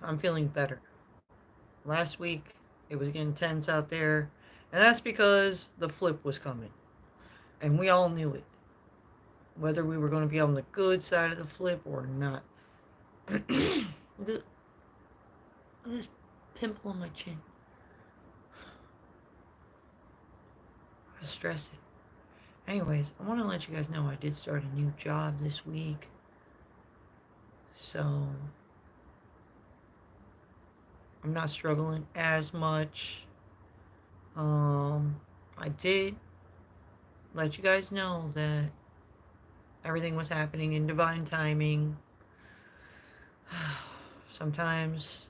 I'm feeling better. Last week, it was getting tense out there, and that's because the flip was coming, and we all knew it. Whether we were going to be on the good side of the flip or not. Look at this pimple on my chin. I was stressing. Anyways, I want to let you guys know I did start a new job this week. So I'm not struggling as much. I did let you guys know that everything was happening in divine timing. Sometimes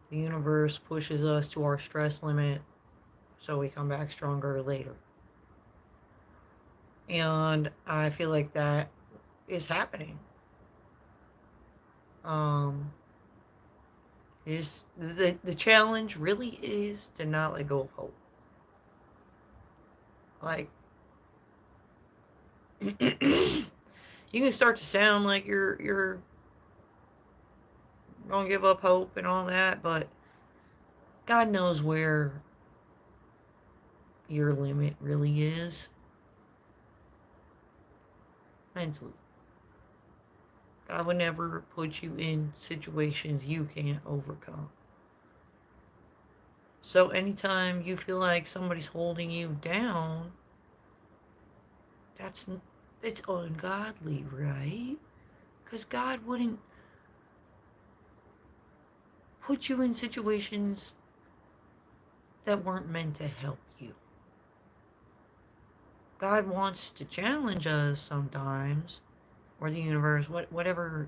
the universe pushes us to our stress limit so we come back stronger later. And I feel like that is happening. Is the challenge really is to not let go of hope. Like you can start to sound like you're gonna give up hope and all that, but God knows where your limit really is mentally. God would never put you in situations you can't overcome. So anytime you feel like somebody's holding you down, that's it's ungodly, right? Because God wouldn't put you in situations that weren't meant to help you. God wants to challenge us sometimes, or the universe, whatever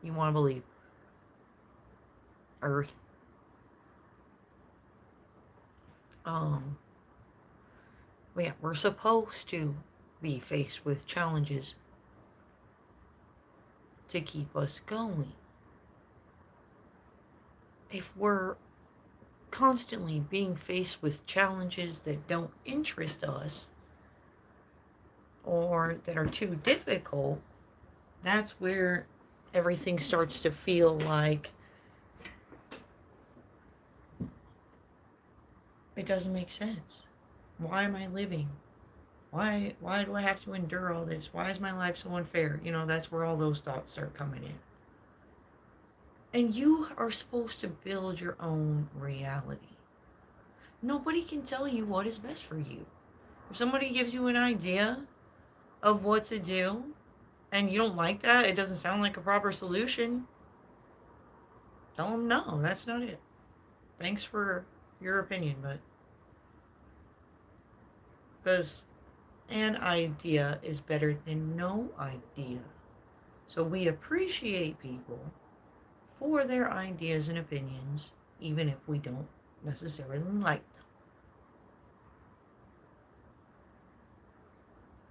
you want to believe, Earth. Um, yeah, we're supposed to be faced with challenges to keep us going. If we're constantly being faced with challenges that don't interest us or that are too difficult, that's where everything starts to feel like it doesn't make sense. Why am I living? Why do I have to endure all this? Why is my life so unfair? You know, that's where all those thoughts start coming in. And you are supposed to build your own reality. Nobody can tell you what is best for you. If somebody gives you an idea of what to do and you don't like that, it doesn't sound like a proper solution, tell them no, that's not it. Thanks for your opinion, but because an idea is better than no idea. So we appreciate people for their ideas and opinions, even if we don't necessarily like them.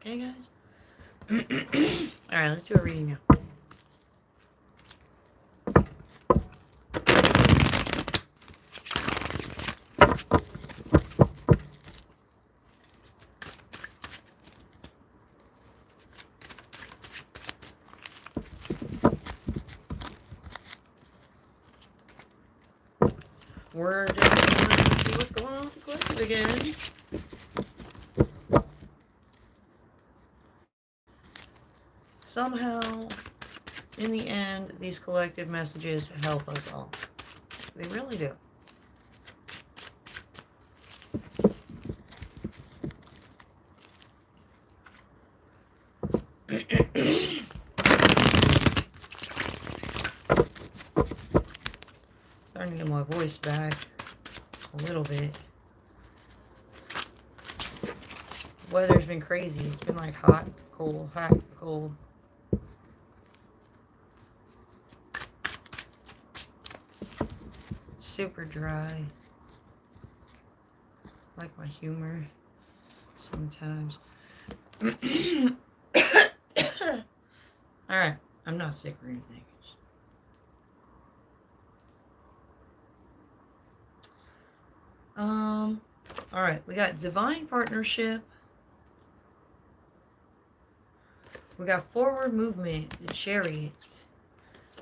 Okay, guys? Alright, let's do a reading now. We're just gonna see what's going on with the collective again. Somehow, in the end, these collective messages help us all. They really do. Starting to get my voice back a little bit. The weather's been crazy. It's been like hot, cold, hot, cold. Super dry. Like my humor sometimes. Alright, I'm not sick or anything. Alright, we got divine partnership. We got forward movement, the chariot.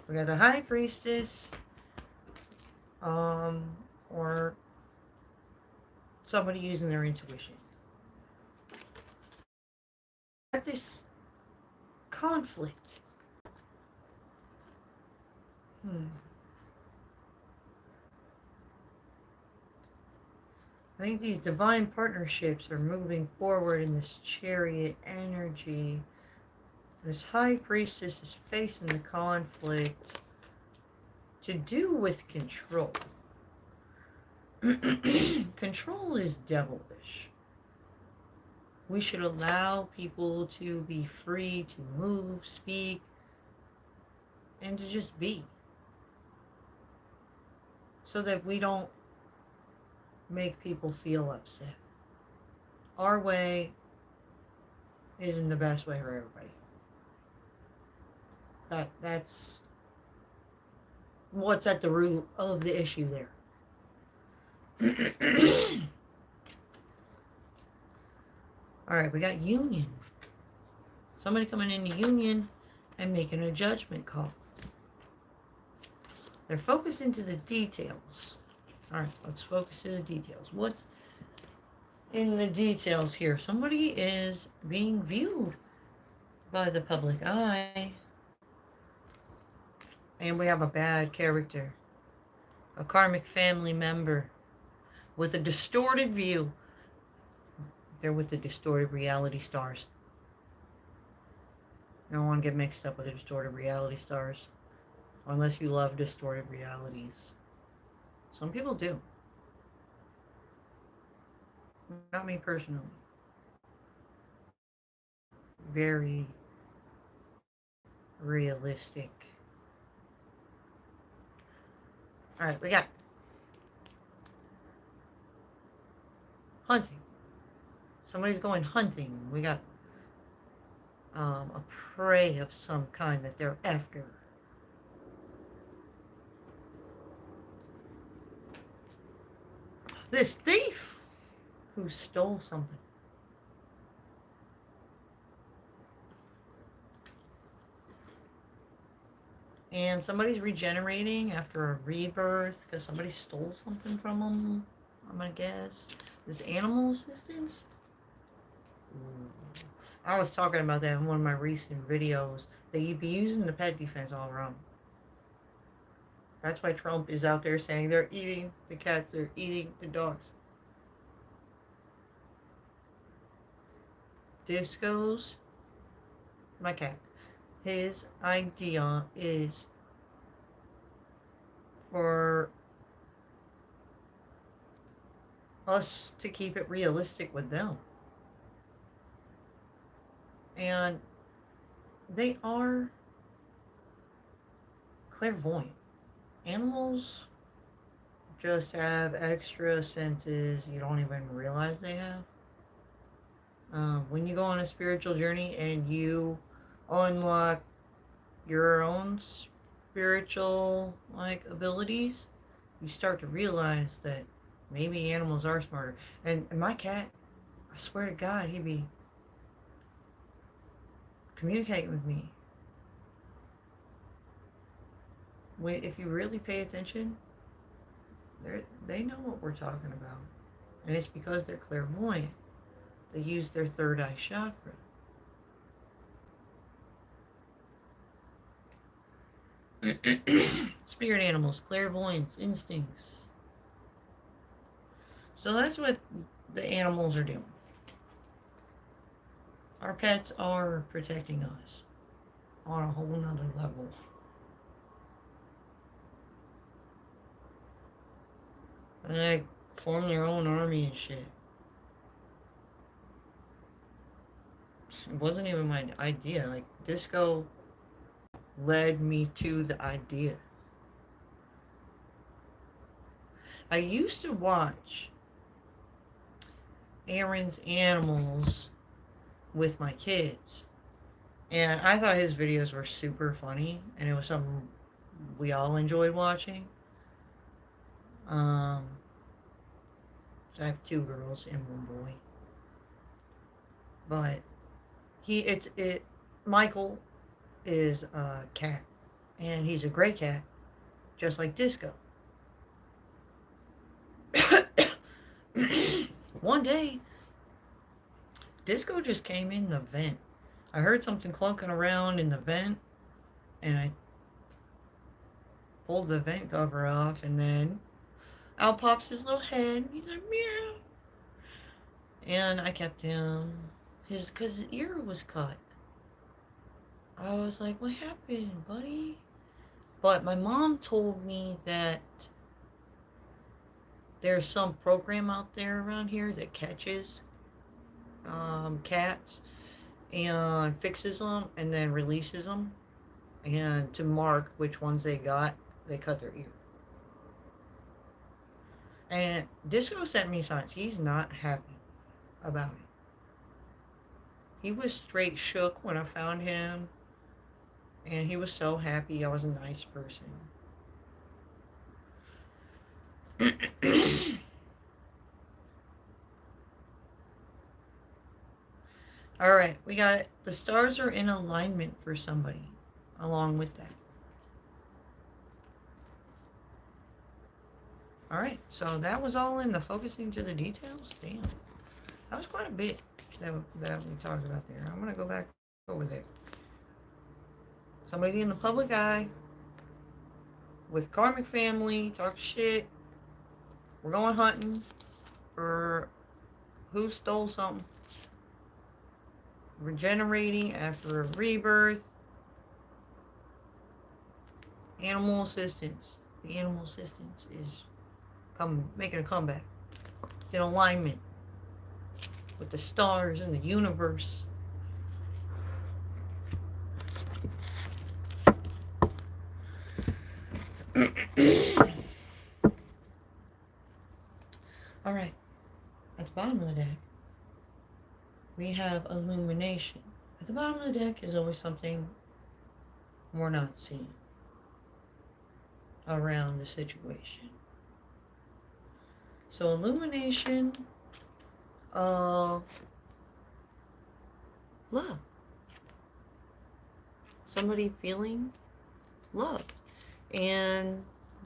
We got the high priestess um, or somebody using their intuition. At this conflict. I think these divine partnerships are moving forward in this chariot energy. This high priestess is facing the conflict to do with control. Control is devilish. We should allow people to be free to move, speak, and to just be. So that we don't make people feel upset. Our way isn't the best way for everybody. That's what's at the root of the issue there. Alright, we got union. Somebody coming into union and making a judgment call. They're focused into the details. Alright, let's focus to the details. What's in the details here? Somebody is being viewed by the public eye. And we have a bad character. A karmic family member with a distorted view. They're with the distorted reality stars. You don't want to get mixed up with the distorted reality stars. Unless you love distorted realities. Some people do. Not me personally. Very realistic. Alright, we got hunting. Somebody's going hunting. We got a prey of some kind that they're after. This thief who stole something. And somebody's regenerating after a rebirth because somebody stole something from them, I'm gonna guess. This animal assistance? I was talking about that in one of my recent videos, that you'd be using the pet defense all around. That's why Trump is out there saying they're eating the cats, they're eating the dogs. Disco's my cat. His idea is for us to keep it realistic with them. And they are clairvoyant. Animals just have extra senses you don't even realize they have. When you go on a spiritual journey and you unlock your own spiritual abilities, you start to realize that maybe animals are smarter. And my cat, I swear to God, he'd be communicating with me. If you really pay attention, they know what we're talking about. And it's because they're clairvoyant. They use their third eye chakra. Spirit animals, clairvoyance, instincts. So that's what the animals are doing. Our pets are protecting us on a whole nother level. And they form their own army and shit. It wasn't even my idea. Disco led me to the idea. I used to watch Aaron's Animals with my kids. And I thought his videos were super funny. And it was something we all enjoyed watching. I have 2 girls and 1 boy. But Michael is a cat. And he's a gray cat. Just like Disco. One day, disco just came in the vent. I heard something clunking around in the vent, and I pulled the vent cover off, and then out pops his little head. He's like, meow. And I kept him, because his ear was cut. I was like, what happened, buddy? But my mom told me that there's some program out there around here that catches cats and fixes them and then releases them. And to mark which ones they got, they cut their ear. And Disco sent me signs. He's not happy about it. He was straight shook when I found him. And he was so happy I was a nice person. All right, we got the stars are in alignment for somebody along with that. All right, so that was all in the focusing to the details. Damn, that was quite a bit that we talked about there. I'm going to go back over there. Somebody in the public eye with karmic family, talk shit. We're going hunting for who stole something. Regenerating after a rebirth. Animal assistance. The animal assistance is making a comeback. It's in alignment with the stars and the universe. All right, at the bottom of the deck, we have illumination. At the bottom of the deck is always something we're not seeing around the situation. So illumination of love. Somebody feeling love. And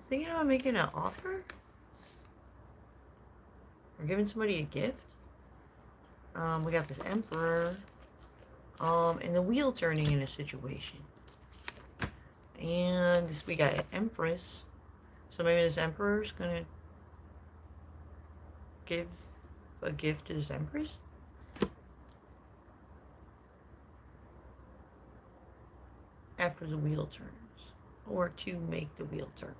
thinking about making an offer or giving somebody a gift. We got this Emperor and the wheel turning in a situation. And we got an Empress. So maybe this Emperor's gonna give a gift to this Empress. After the wheel turns, or to make the wheel turn.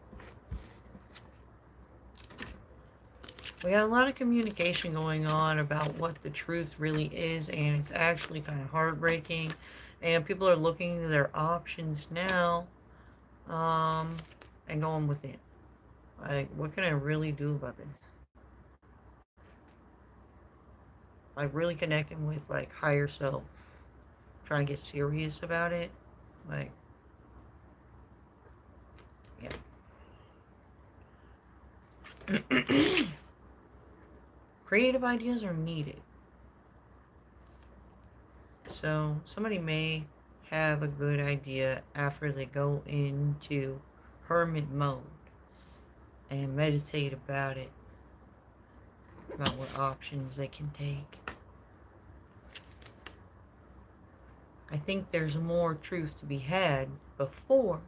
We got a lot of communication going on about what the truth really is, and it's actually kind of heartbreaking. And people are looking at their options now, and going within. Like, what can I really do about this? Like, really connecting with, like, higher self. Trying to get serious about it. Like, yeah. Creative ideas are needed. So somebody may have a good idea after they go into hermit mode and meditate about it, about what options they can take. I think there's more truth to be had before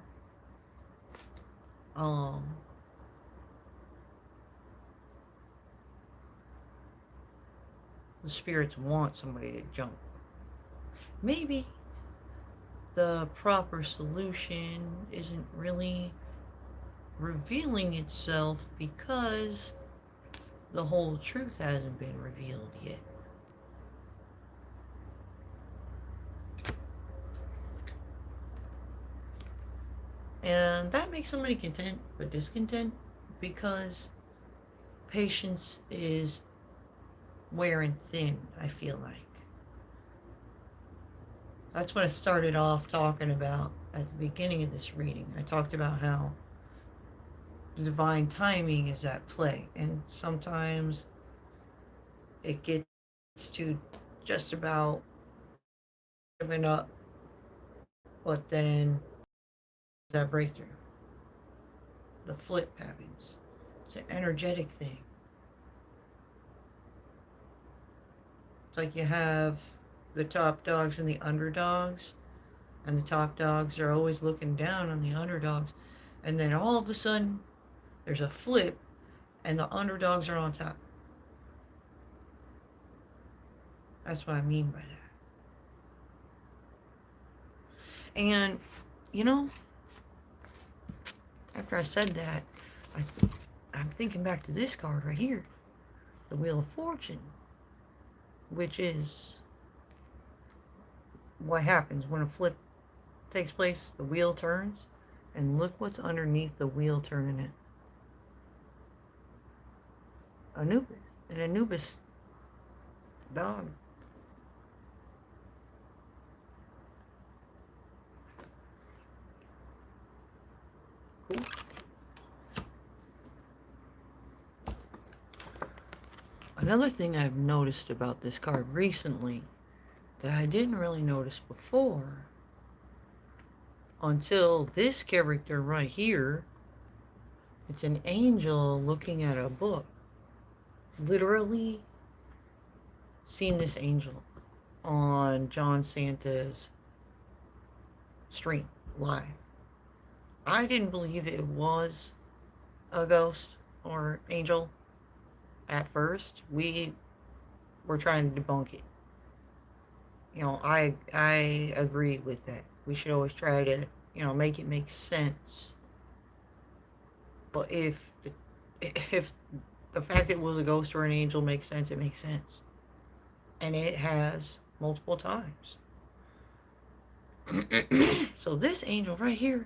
the spirits want somebody to jump. Maybe the proper solution isn't really revealing itself because the whole truth hasn't been revealed yet. And that makes somebody content but discontent because patience is wearing thin, I feel like. That's what I started off talking about at the beginning of this reading. I talked about how the divine timing is at play, and sometimes it gets to just about giving up, but then that breakthrough, the flip happens. It's an energetic thing. It's like you have the top dogs and the underdogs, and the top dogs are always looking down on the underdogs, and then all of a sudden there's a flip and the underdogs are on top. That's what I mean by that. And, you know, after I said that, I, I'm thinking back to this card right here, the Wheel of Fortune, which is what happens when a flip takes place. The wheel turns, and look what's underneath the wheel turning it. Anubis, an Anubis dog. Cool. Another thing I've noticed about this card recently that I didn't really notice before until this character right here. It's an angel looking at a book. Literally seen this angel on John Santa's stream live. I didn't believe it was a ghost or angel at first. We were trying to debunk it. You know, I agree with that. We should always try to, make it make sense. But if the fact it was a ghost or an angel makes sense, it makes sense. And it has multiple times. So this angel right here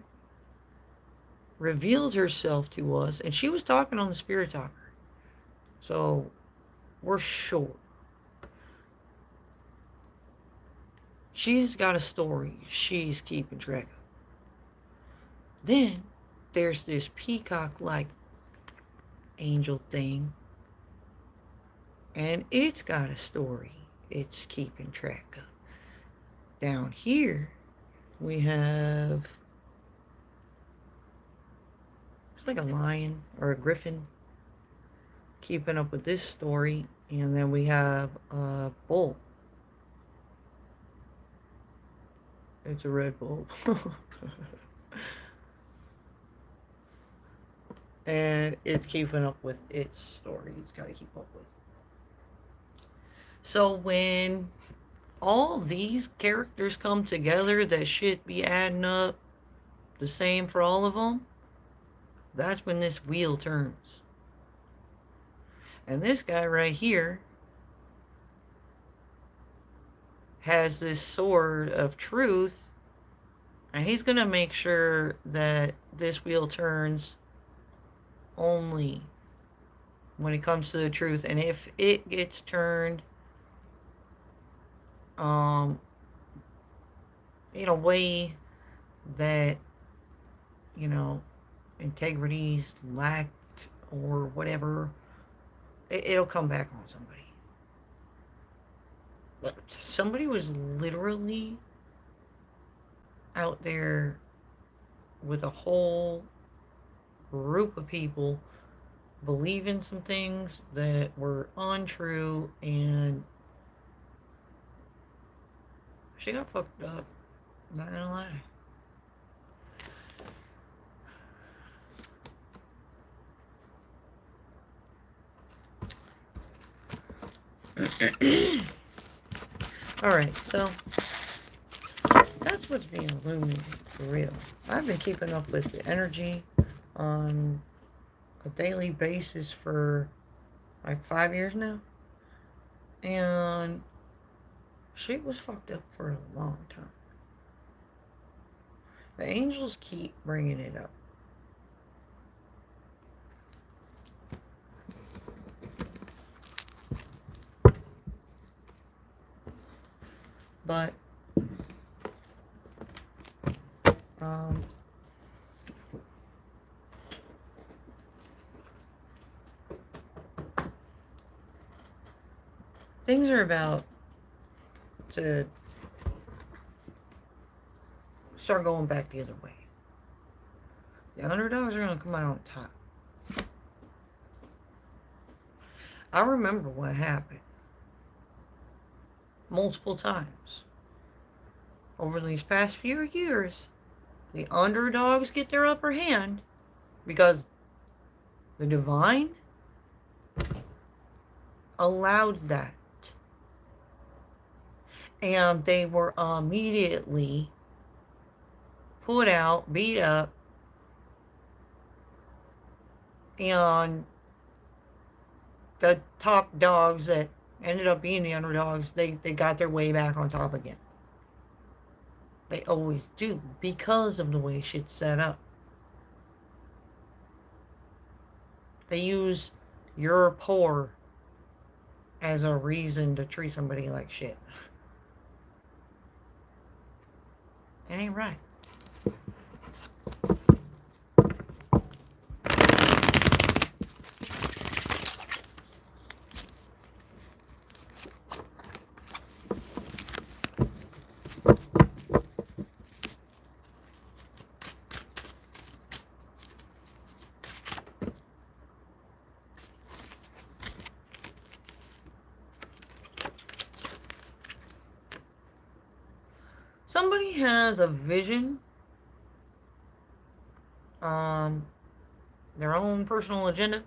revealed herself to us, and she was talking on the Spirit Talker. So we're sure she's got a story she's keeping track of. Then there's this peacock-like angel thing, and it's got a story it's keeping track of. Down here we have, it's like a lion or a griffin keeping up with this story, and then we have a bull. It's a red bull. And it's keeping up with its story it's got to keep up with. So when all these characters come together that should be adding up the same for all of them, that's when this wheel turns. And this guy right here has this sword of truth, and he's going to make sure that this wheel turns only when it comes to the truth. And if it gets turned in a way that, integrity's lacked or whatever, it'll come back on somebody. But somebody was literally out there with a whole group of people believing some things that were untrue, and she got fucked up. Not gonna lie. Alright, so that's what's being illuminated for real. I've been keeping up with the energy on a daily basis for like 5 years now. And she was fucked up for a long time. The angels keep bringing it up. But things are about to start going back the other way. The underdogs are going to come out on top. I remember what happened multiple times. Over these past few years, the underdogs get their upper hand because the divine allowed that. And they were immediately put out, beat up, and the top dogs that ended up being the underdogs, they got their way back on top again. They always do, because of the way shit's set up. They use you're poor as a reason to treat somebody like shit. It ain't right. Somebody has a vision, their own personal agenda,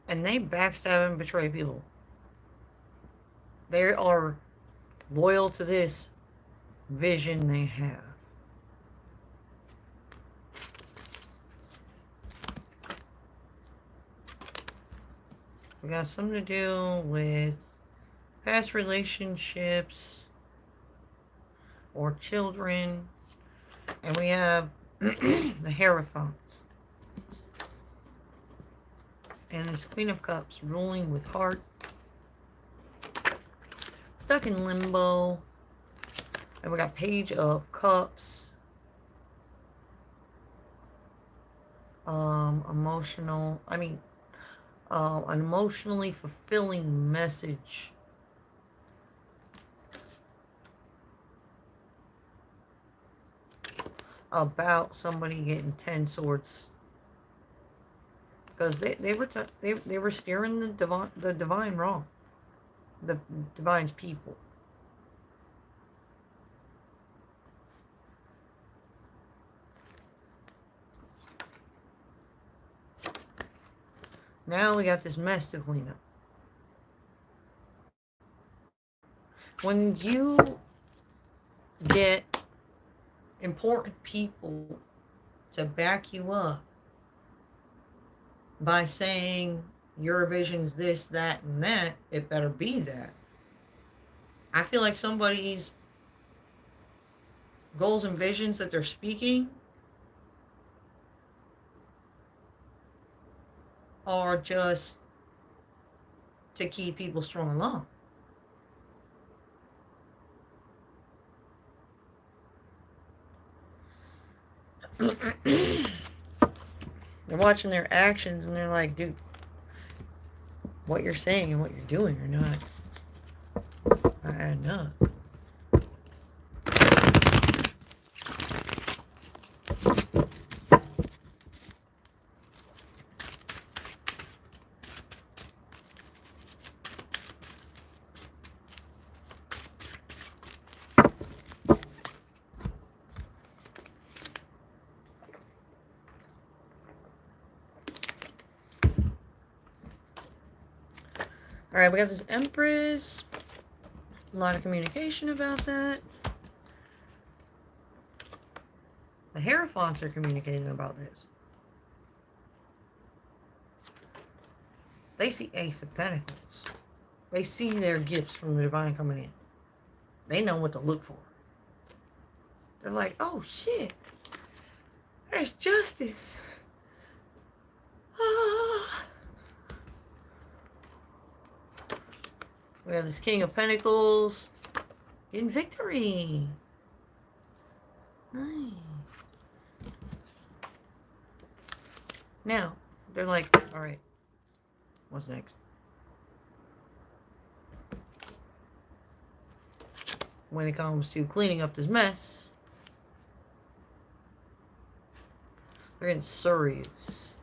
and they backstab and betray people. They are loyal to this vision they have. We got something to do with past relationships or children. And we have the Hierophants. And this Queen of Cups ruling with heart. Stuck in limbo. And we got Page of Cups. An emotionally fulfilling message. About somebody getting 10 swords, because they were steering the divine wrong, the divine's people. Now we got this mess to clean up. When you get important people to back you up by saying your vision's this, that, and that, it better be that. I feel like somebody's goals and visions that they're speaking are just to keep people strung along. They're watching their actions and they're like, dude, what you're saying and what you're doing are not adding up. Alright, we got this Empress. A lot of communication about that. The Hierophants are communicating about this. They see Ace of Pentacles. They see their gifts from the divine coming in. They know what to look for. They're like, oh shit, there's justice. Ah. We have this King of Pentacles getting victory. Nice. Now, they're like, all right, what's next? When it comes to cleaning up this mess, they're getting serious.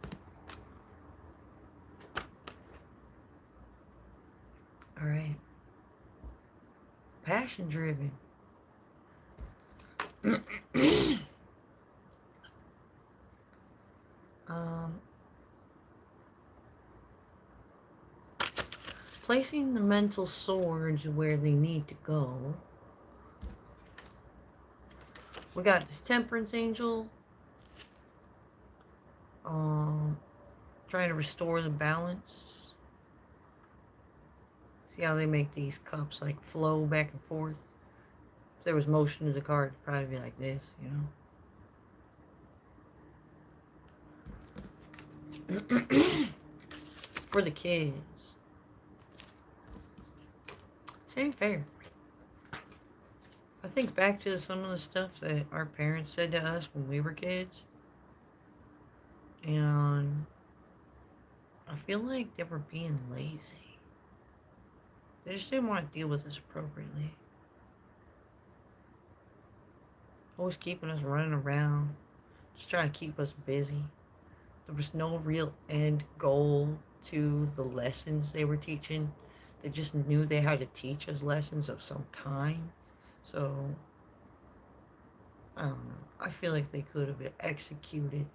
All right. Passion driven. um, Placing the mental swords where they need to go. We got this temperance angel. Trying to restore the balance. See how they make these cups like flow back and forth? If there was motion to the card, it'd probably be like this, For the kids. Same fair. I think back to some of the stuff that our parents said to us when we were kids. And I feel like they were being lazy. They just didn't want to deal with us appropriately. Always keeping us running around. Just trying to keep us busy. There was no real end goal to the lessons they were teaching. They just knew they had to teach us lessons of some kind. So, I don't know. I feel like they could have executed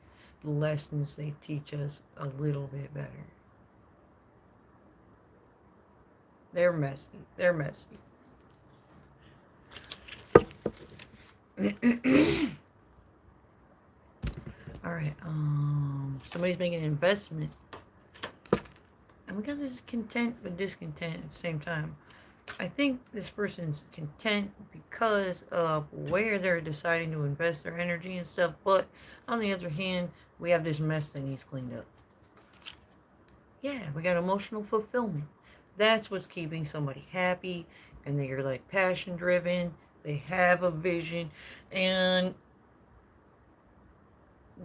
the lessons they teach us a little bit better. They're messy. They're messy. Alright, somebody's making an investment. And we got this content but discontent at the same time. I think this person's content because of where they're deciding to invest their energy and stuff, but on the other hand, we have this mess that needs cleaned up. Yeah, we got emotional fulfillment. That's what's keeping somebody happy, and they're like passion driven, they have a vision, and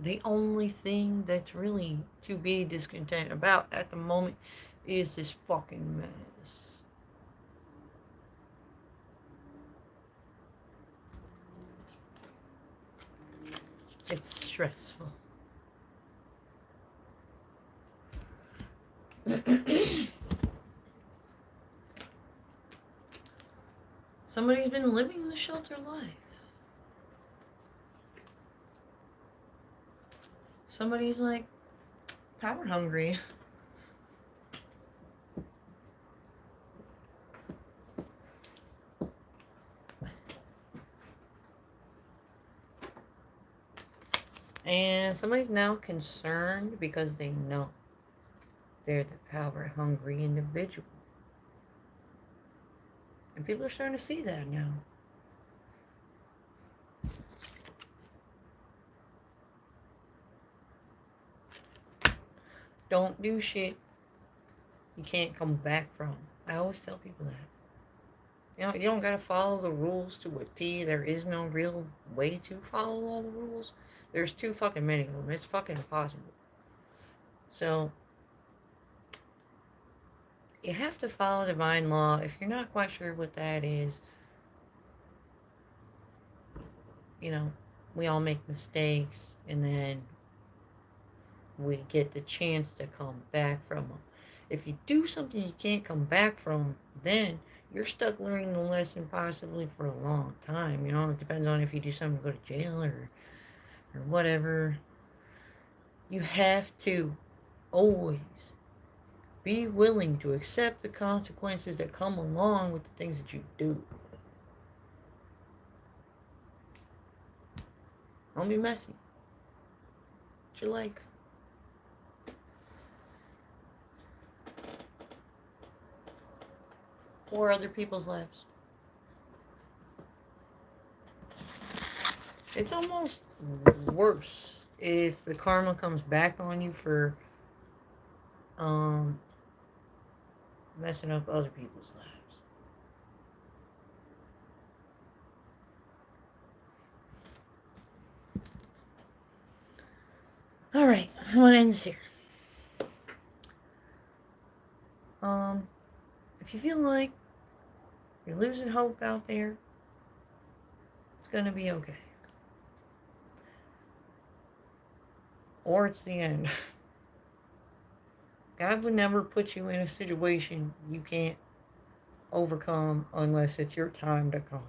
the only thing that's really to be discontent about at the moment is this fucking mess. It's stressful. Somebody's been living the shelter life. Somebody's like power hungry. And somebody's now concerned because they know they're the power hungry individual. And people are starting to see that now. Don't do shit you can't come back from. I always tell people that. You don't gotta follow the rules to a T. There is no real way to follow all the rules. There's too fucking many of them. It's fucking impossible. So, you have to follow divine law. If you're not quite sure what that is, we all make mistakes, and then we get the chance to come back from them. If you do something you can't come back from, then you're stuck learning the lesson possibly for a long time. It depends on if you do something to go to jail or whatever. You have to always be willing to accept the consequences that come along with the things that you do. Don't be messy. What you like. Or other people's lives. It's almost worse if the karma comes back on you for messing up other people's lives. Alright, I'm gonna end this here. If you feel like you're losing hope out there, it's gonna be okay. Or it's the end. God would never put you in a situation you can't overcome unless it's your time to come.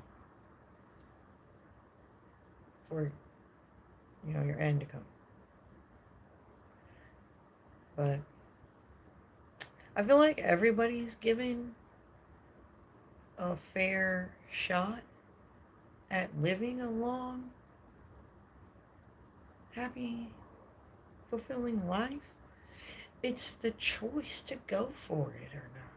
For, your end to come. But I feel like everybody's given a fair shot at living a long, happy, fulfilling life. It's the choice to go for it or not.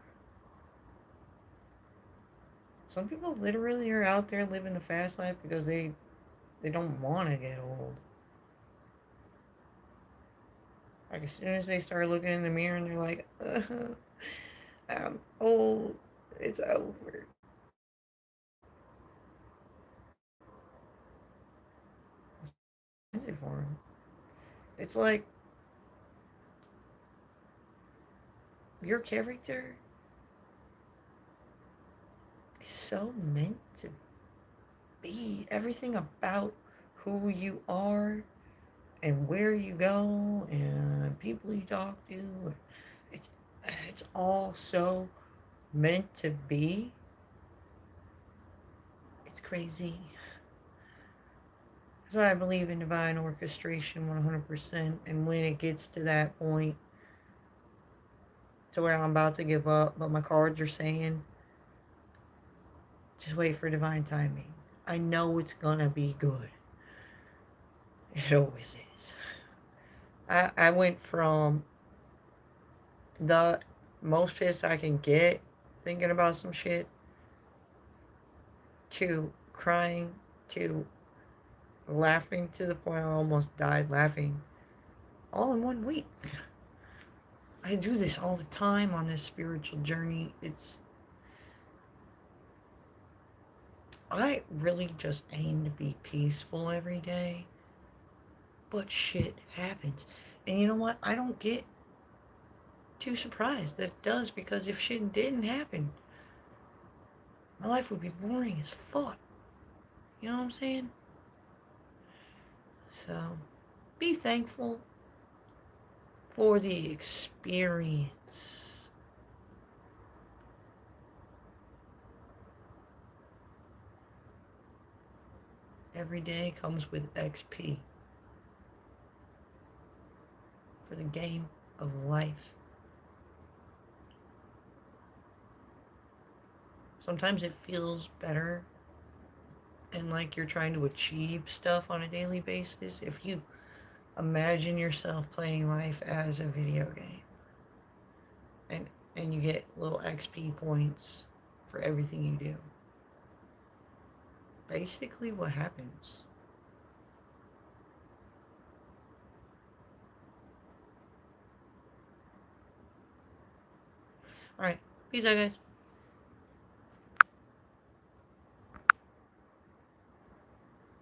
Some people literally are out there living the fast life because they don't want to get old. Like as soon as they start looking in the mirror and they're like, I'm old, it's over. It's easy for them. It's like your character is so meant to be. Everything about who you are and where you go and people you talk to, it's it's all so meant to be. It's crazy. That's why I believe in divine orchestration 100%. And when it gets to that point to where I'm about to give up, but my cards are saying, just wait for divine timing. I know it's gonna be good. It always is. I went from the most pissed I can get thinking about some shit to crying to laughing to the point I almost died laughing all in 1 week. I do this all the time on this spiritual journey. I really just aim to be peaceful every day, but shit happens. And you know what? I don't get too surprised that it does, because if shit didn't happen, my life would be boring as fuck. You know what I'm saying? So, be thankful for the experience. Every day comes with XP for the game of life. Sometimes it feels better and like you're trying to achieve stuff on a daily basis if you imagine yourself playing life as a video game. And you get little XP points for everything you do. Basically what happens. Alright, peace out guys.